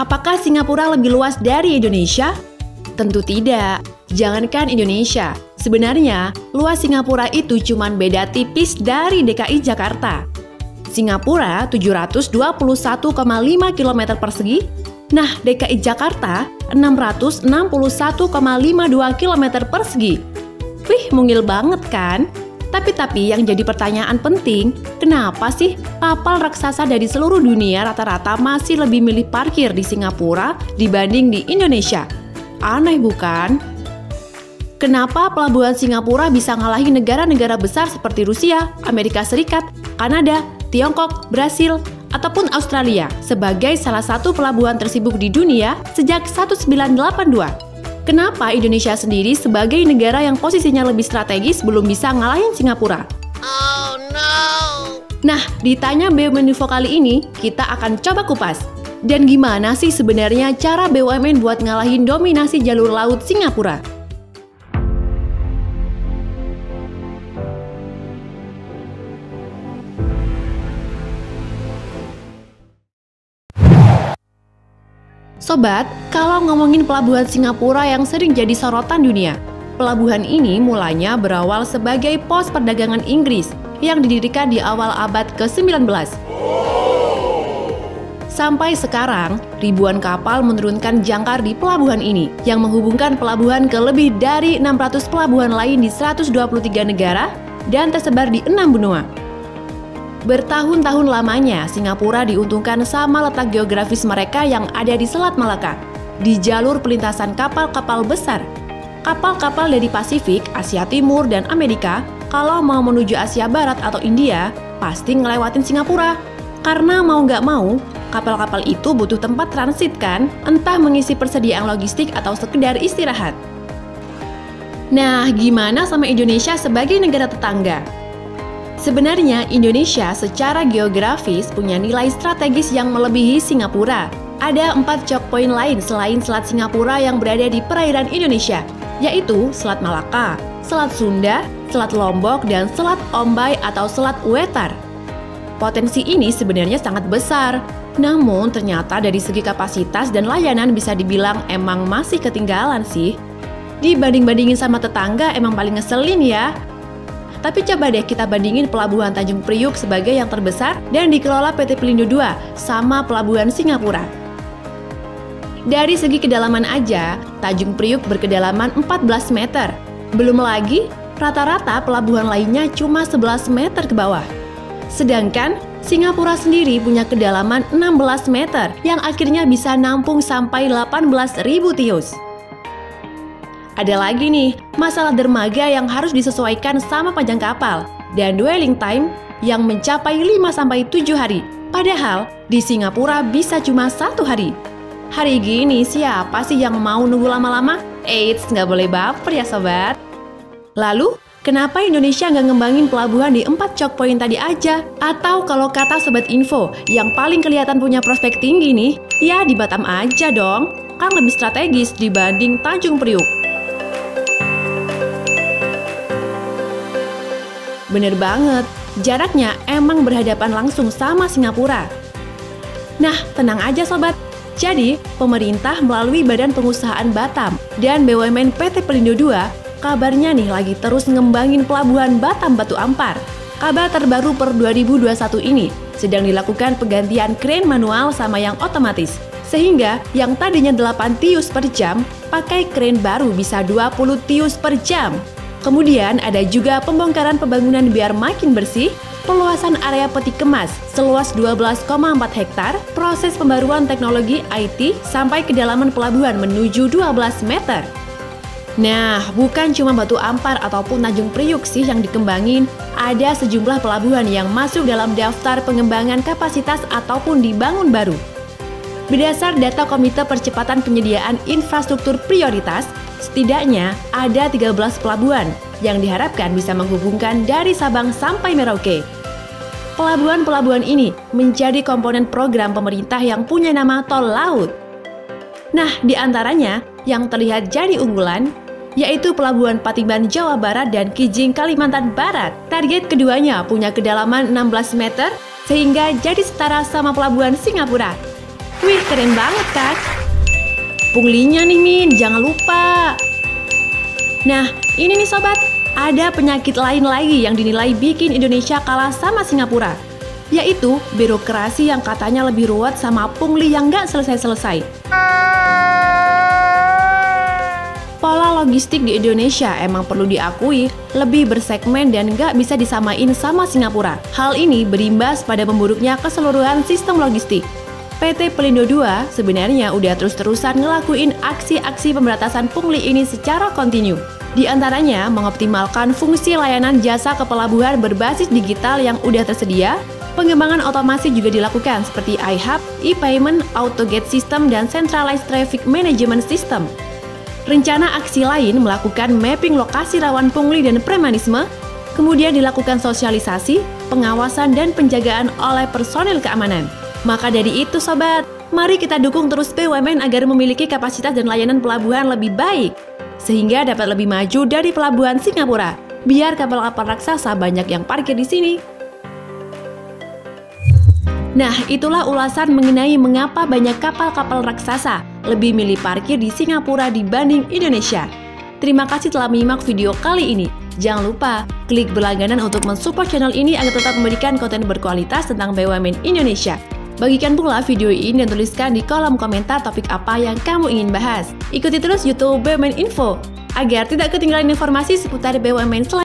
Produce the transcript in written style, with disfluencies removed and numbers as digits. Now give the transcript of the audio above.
Apakah Singapura lebih luas dari Indonesia? Tentu tidak. Jangankan Indonesia, sebenarnya luas Singapura itu cuma beda tipis dari DKI Jakarta. Singapura 721,5 km persegi, nah DKI Jakarta 661,52 km persegi. Wih, mungil banget kan? Tapi yang jadi pertanyaan penting, kenapa sih kapal raksasa dari seluruh dunia rata-rata masih lebih milih parkir di Singapura dibanding di Indonesia? Aneh bukan? Kenapa pelabuhan Singapura bisa ngalahin negara-negara besar seperti Rusia, Amerika Serikat, Kanada, Tiongkok, Brasil, ataupun Australia sebagai salah satu pelabuhan tersibuk di dunia sejak 1982? Kenapa Indonesia sendiri sebagai negara yang posisinya lebih strategis belum bisa ngalahin Singapura? Oh no! Nah, ditanya BUMN Info kali ini, kita akan coba kupas. Dan gimana sih sebenarnya cara BUMN buat ngalahin dominasi jalur laut Singapura? Sobat, kalau ngomongin pelabuhan Singapura yang sering jadi sorotan dunia, pelabuhan ini mulanya berawal sebagai pos perdagangan Inggris yang didirikan di awal abad ke-19. Sampai sekarang, ribuan kapal menurunkan jangkar di pelabuhan ini yang menghubungkan pelabuhan ke lebih dari 600 pelabuhan lain di 123 negara dan tersebar di 6 benua. Bertahun-tahun lamanya, Singapura diuntungkan sama letak geografis mereka yang ada di Selat Malaka, di jalur pelintasan kapal-kapal besar. Kapal-kapal dari Pasifik, Asia Timur, dan Amerika, kalau mau menuju Asia Barat atau India, pasti ngelewatin Singapura. Karena mau nggak mau, kapal-kapal itu butuh tempat transit kan, entah mengisi persediaan logistik atau sekedar istirahat. Nah, gimana sama Indonesia sebagai negara tetangga? Sebenarnya Indonesia secara geografis punya nilai strategis yang melebihi Singapura. Ada 4 choke point lain selain Selat Singapura yang berada di perairan Indonesia, yaitu Selat Malaka, Selat Sunda, Selat Lombok, dan Selat Ombai atau Selat Wetar. Potensi ini sebenarnya sangat besar, namun ternyata dari segi kapasitas dan layanan bisa dibilang emang masih ketinggalan sih. Dibanding-bandingin sama tetangga emang paling ngeselin ya. Tapi coba deh kita bandingin Pelabuhan Tanjung Priuk sebagai yang terbesar dan dikelola PT Pelindo II sama Pelabuhan Singapura. Dari segi kedalaman aja, Tanjung Priuk berkedalaman 14 meter. Belum lagi, rata-rata pelabuhan lainnya cuma 11 meter ke bawah. Sedangkan Singapura sendiri punya kedalaman 16 meter yang akhirnya bisa nampung sampai 18.000 TEU. Ada lagi nih, masalah dermaga yang harus disesuaikan sama panjang kapal dan dwelling time yang mencapai 5-7 hari. Padahal di Singapura bisa cuma 1 hari. Hari gini siapa sih yang mau nunggu lama-lama? Eits, nggak boleh baper ya sobat. Lalu, kenapa Indonesia nggak ngembangin pelabuhan di 4 choke point tadi aja? Atau kalau kata Sobat Info, yang paling kelihatan punya prospek tinggi nih, ya di Batam aja dong. Kan lebih strategis dibanding Tanjung Priuk. Bener banget, jaraknya emang berhadapan langsung sama Singapura. Nah, tenang aja sobat. Jadi, pemerintah melalui Badan Pengusahaan Batam dan BUMN PT Pelindo II kabarnya nih lagi terus ngembangin pelabuhan Batam Batu Ampar. Kabar terbaru per 2021 ini sedang dilakukan penggantian kren manual sama yang otomatis. Sehingga yang tadinya 8 TEU per jam, pakai kren baru bisa 20 TEU per jam. Kemudian ada juga pembongkaran pembangunan biar makin bersih, perluasan area peti kemas seluas 12,4 hektar, proses pembaruan teknologi IT sampai kedalaman pelabuhan menuju 12 meter. Nah, bukan cuma Batu Ampar ataupun Tanjung Priuk sih yang dikembangin, ada sejumlah pelabuhan yang masuk dalam daftar pengembangan kapasitas ataupun dibangun baru. Berdasar data Komite Percepatan Penyediaan Infrastruktur Prioritas, setidaknya ada 13 pelabuhan yang diharapkan bisa menghubungkan dari Sabang sampai Merauke. Pelabuhan-pelabuhan ini menjadi komponen program pemerintah yang punya nama Tol Laut. Nah, di antaranya yang terlihat jadi unggulan, yaitu Pelabuhan Patimban Jawa Barat dan Kijing Kalimantan Barat. Target keduanya punya kedalaman 16 meter, sehingga jadi setara sama Pelabuhan Singapura. Wih, keren banget kan? Punglinya nih Min, jangan lupa. Nah, ini nih sobat, ada penyakit lain lagi yang dinilai bikin Indonesia kalah sama Singapura, yaitu birokrasi yang katanya lebih ruwet sama pungli yang nggak selesai-selesai. Pola logistik di Indonesia emang perlu diakui lebih bersegmen dan nggak bisa disamain sama Singapura. Hal ini berimbas pada memburuknya keseluruhan sistem logistik. PT Pelindo II sebenarnya udah terus-terusan ngelakuin aksi-aksi pemberantasan pungli ini secara kontinu. Di antaranya mengoptimalkan fungsi layanan jasa kepelabuhan berbasis digital yang udah tersedia. Pengembangan otomasi juga dilakukan seperti iHub, e-payment, auto-gate system, dan centralized traffic management system. Rencana aksi lain melakukan mapping lokasi rawan pungli dan premanisme, kemudian dilakukan sosialisasi, pengawasan, dan penjagaan oleh personil keamanan. Maka dari itu sobat, mari kita dukung terus BUMN agar memiliki kapasitas dan layanan pelabuhan lebih baik, sehingga dapat lebih maju dari pelabuhan Singapura, biar kapal-kapal raksasa banyak yang parkir di sini. Nah, itulah ulasan mengenai mengapa banyak kapal-kapal raksasa lebih milih parkir di Singapura dibanding Indonesia. Terima kasih telah menyimak video kali ini. Jangan lupa klik berlangganan untuk mensupport channel ini agar tetap memberikan konten berkualitas tentang BUMN Indonesia. Bagikan pula video ini dan tuliskan di kolom komentar topik apa yang kamu ingin bahas. Ikuti terus YouTube BUMN Info agar tidak ketinggalan informasi seputar BUMN selanjutnya.